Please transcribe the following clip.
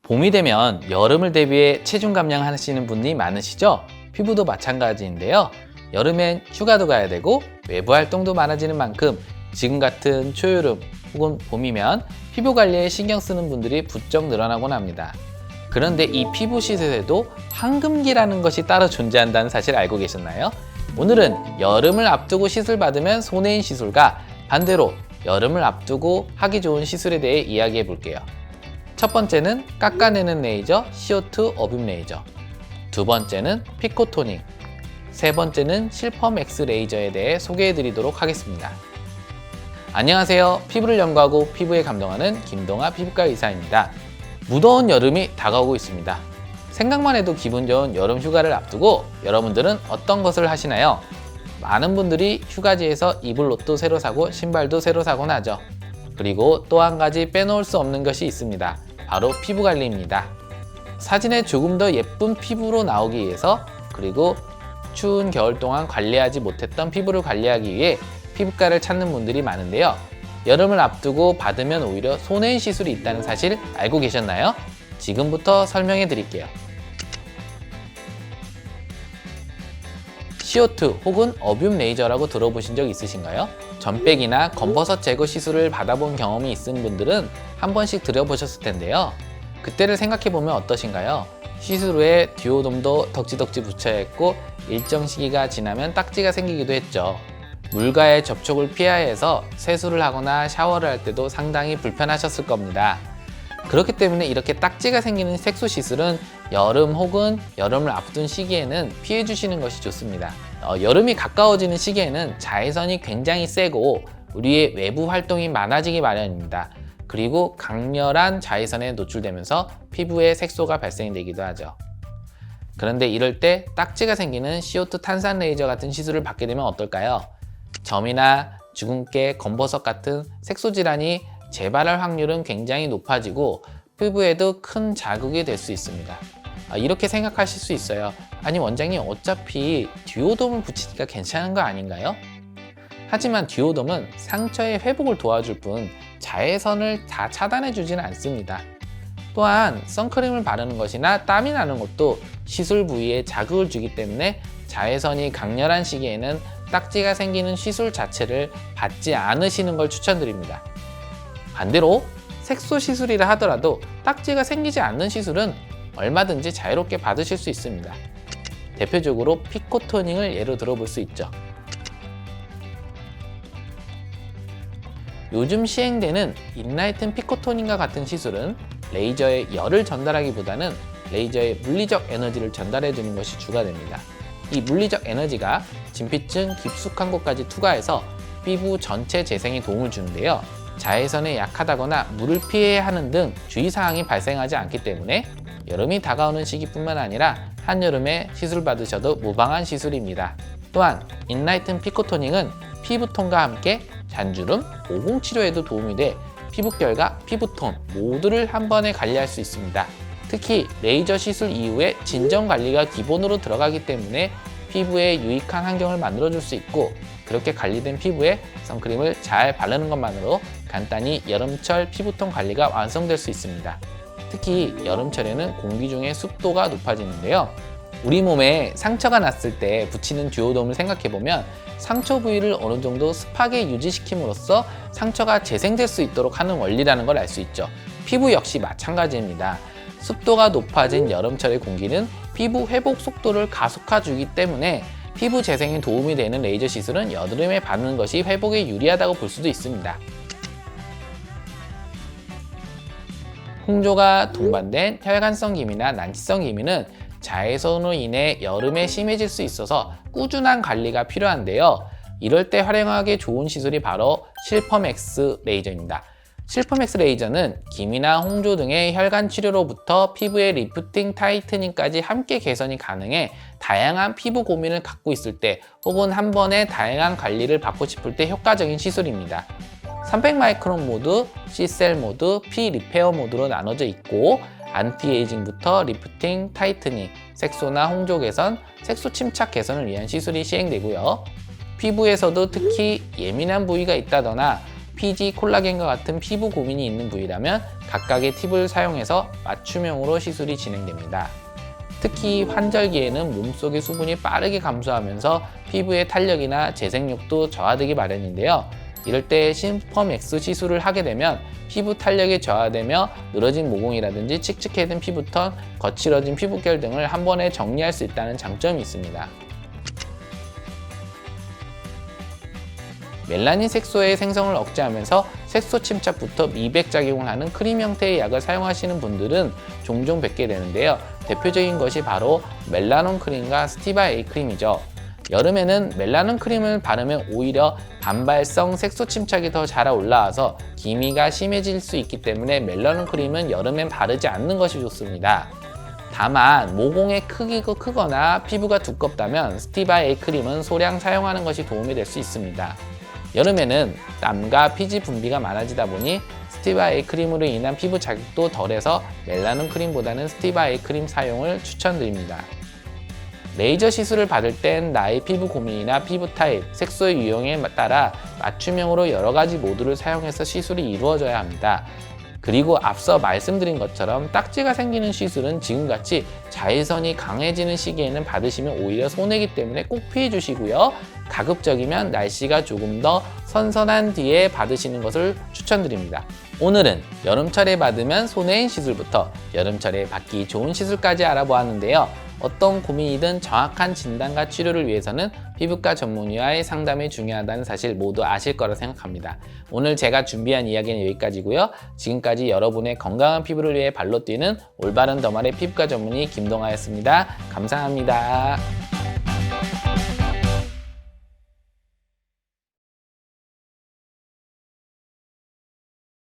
봄이 되면 여름을 대비해 체중 감량하시는 분이 많으시죠? 피부도 마찬가지인데요. 여름엔 휴가도 가야 되고 외부 활동도 많아지는 만큼 지금 같은 초여름 혹은 봄이면 피부 관리에 신경 쓰는 분들이 부쩍 늘어나곤 합니다. 그런데 이 피부 시술에도 황금기라는 것이 따로 존재한다는 사실 알고 계셨나요? 오늘은 여름을 앞두고 시술 받으면 손해인 시술과 반대로 여름을 앞두고 하기 좋은 시술에 대해 이야기해 볼게요. 첫 번째는 깎아내는 레이저 CO2 어뷸 레이저, 두 번째는 피코토닝, 세 번째는 실펌 X 레이저에 대해 소개해 드리도록 하겠습니다. 안녕하세요. 피부를 연구하고 피부에 감동하는 김동아 피부과 의사입니다. 무더운 여름이 다가오고 있습니다. 생각만 해도 기분 좋은 여름 휴가를 앞두고 여러분들은 어떤 것을 하시나요? 많은 분들이 휴가지에서 입을 옷도 새로 사고 신발도 새로 사곤 하죠. 그리고 또 한 가지 빼놓을 수 없는 것이 있습니다. 바로 피부 관리입니다. 사진에 조금 더 예쁜 피부로 나오기 위해서, 그리고 추운 겨울 동안 관리하지 못했던 피부를 관리하기 위해 피부과를 찾는 분들이 많은데요. 여름을 앞두고 받으면 오히려 손해인 시술이 있다는 사실 알고 계셨나요? 지금부터 설명해 드릴게요. CO2 혹은 어뷸 레이저라고 들어보신 적 있으신가요? 전백이나 검버섯 제거 시술을 받아본 경험이 있은 분들은 한 번씩 들여보셨을 텐데요. 그때를 생각해보면 어떠신가요? 시술 후에 듀오돔도 덕지덕지 붙여야 했고 일정 시기가 지나면 딱지가 생기기도 했죠. 물과의 접촉을 피해야 해서 세수를 하거나 샤워를 할 때도 상당히 불편하셨을 겁니다. 그렇기 때문에 이렇게 딱지가 생기는 색소 시술은 여름 혹은 여름을 앞둔 시기에는 피해 주시는 것이 좋습니다. 여름이 가까워지는 시기에는 자외선이 굉장히 세고 우리의 외부 활동이 많아지기 마련입니다. 그리고 강렬한 자외선에 노출되면서 피부에 색소가 발생되기도 하죠. 그런데 이럴 때 딱지가 생기는 CO2 탄산 레이저 같은 시술을 받게 되면 어떨까요? 점이나 주근깨, 검버섯 같은 색소 질환이 재발할 확률은 굉장히 높아지고 피부에도 큰 자극이 될 수 있습니다. 이렇게 생각하실 수 있어요. 아니 원장님, 어차피 듀오돔을 붙이니까 괜찮은 거 아닌가요? 하지만 듀오돔은 상처의 회복을 도와줄 뿐 자외선을 다 차단해 주지는 않습니다. 또한 선크림을 바르는 것이나 땀이 나는 것도 시술 부위에 자극을 주기 때문에 자외선이 강렬한 시기에는 딱지가 생기는 시술 자체를 받지 않으시는 걸 추천드립니다. 반대로 색소 시술이라 하더라도 딱지가 생기지 않는 시술은 얼마든지 자유롭게 받으실 수 있습니다. 대표적으로 피코토닝을 예로 들어볼 수 있죠. 요즘 시행되는 인라이튼 피코토닝과 같은 시술은 레이저의 열을 전달하기보다는 레이저의 물리적 에너지를 전달해 주는 것이 주가 됩니다. 이 물리적 에너지가 진피층 깊숙한 곳까지 투과해서 피부 전체 재생에 도움을 주는데요. 자외선에 약하다거나 물을 피해야 하는 등 주의사항이 발생하지 않기 때문에 여름이 다가오는 시기뿐만 아니라 한여름에 시술 받으셔도 무방한 시술입니다. 또한 인라이튼 피코토닝은 피부톤과 함께 잔주름, 모공 치료에도 도움이 돼 피부결과 피부톤 모두를 한 번에 관리할 수 있습니다. 특히 레이저 시술 이후에 진정 관리가 기본으로 들어가기 때문에 피부에 유익한 환경을 만들어줄 수 있고, 그렇게 관리된 피부에 선크림을 잘 바르는 것만으로 간단히 여름철 피부톤 관리가 완성될 수 있습니다. 특히 여름철에는 공기 중의 습도가 높아지는데요. 우리 몸에 상처가 났을 때 붙이는 듀오돔을 생각해보면 상처 부위를 어느 정도 습하게 유지시킴으로써 상처가 재생될 수 있도록 하는 원리라는 걸 알 수 있죠. 피부 역시 마찬가지입니다. 습도가 높아진 여름철의 공기는 피부 회복 속도를 가속화주기 때문에 피부 재생에 도움이 되는 레이저 시술은 여름에 받는 것이 회복에 유리하다고 볼 수도 있습니다. 홍조가 동반된 혈관성 기미나 난치성 기미는 자외선으로 인해 여름에 심해질 수 있어서 꾸준한 관리가 필요한데요. 이럴 때 활용하기 좋은 시술이 바로 실펌 X 레이저입니다. 실펌 X 레이저는 기미나 홍조 등의 혈관 치료로부터 피부의 리프팅, 타이트닝까지 함께 개선이 가능해 다양한 피부 고민을 갖고 있을 때 혹은 한 번에 다양한 관리를 받고 싶을 때 효과적인 시술입니다. 300 마이크론 모드, C셀 모드, P 리페어 모드로 나눠져 있고 안티에이징부터 리프팅, 타이트닝, 색소나 홍조 개선, 색소 침착 개선을 위한 시술이 시행되고요. 피부에서도 특히 예민한 부위가 있다거나 PG, 콜라겐과 같은 피부 고민이 있는 부위라면 각각의 팁을 사용해서 맞춤형으로 시술이 진행됩니다. 특히 환절기에는 몸속의 수분이 빠르게 감소하면서 피부의 탄력이나 재생력도 저하되기 마련인데요. 이럴 때 심퍼맥스 시술을 하게 되면 피부 탄력이 저하되며 늘어진 모공이라든지 칙칙해진 피부톤, 거칠어진 피부결 등을 한 번에 정리할 수 있다는 장점이 있습니다. 멜라닌 색소의 생성을 억제하면서 색소 침착부터 미백작용을 하는 크림 형태의 약을 사용하시는 분들은 종종 뵙게 되는데요. 대표적인 것이 바로 멜라논 크림과 스티바 A 크림이죠. 여름에는 멜라논 크림을 바르면 오히려 반발성 색소 침착이 더 잘 올라와서 기미가 심해질 수 있기 때문에 멜라논 크림은 여름엔 바르지 않는 것이 좋습니다. 다만 모공의 크기가 크거나 피부가 두껍다면 스티바 A 크림은 소량 사용하는 것이 도움이 될 수 있습니다. 여름에는 땀과 피지 분비가 많아지다 보니 스티바 A 크림으로 인한 피부 자극도 덜해서 멜라논 크림보다는 스티바 A 크림 사용을 추천드립니다. 레이저 시술을 받을 땐 나의 피부 고민이나 피부 타입, 색소의 유형에 따라 맞춤형으로 여러 가지 모드를 사용해서 시술이 이루어져야 합니다. 그리고 앞서 말씀드린 것처럼 딱지가 생기는 시술은 지금같이 자외선이 강해지는 시기에는 받으시면 오히려 손해이기 때문에 꼭 피해 주시고요. 가급적이면 날씨가 조금 더 선선한 뒤에 받으시는 것을 추천드립니다. 오늘은 여름철에 받으면 손해인 시술부터 여름철에 받기 좋은 시술까지 알아보았는데요. 어떤 고민이든 정확한 진단과 치료를 위해서는 피부과 전문의와의 상담이 중요하다는 사실 모두 아실 거라 생각합니다. 오늘 제가 준비한 이야기는 여기까지고요. 지금까지 여러분의 건강한 피부를 위해 발로 뛰는 올바른 더말의 피부과 전문의 김동아였습니다. 감사합니다.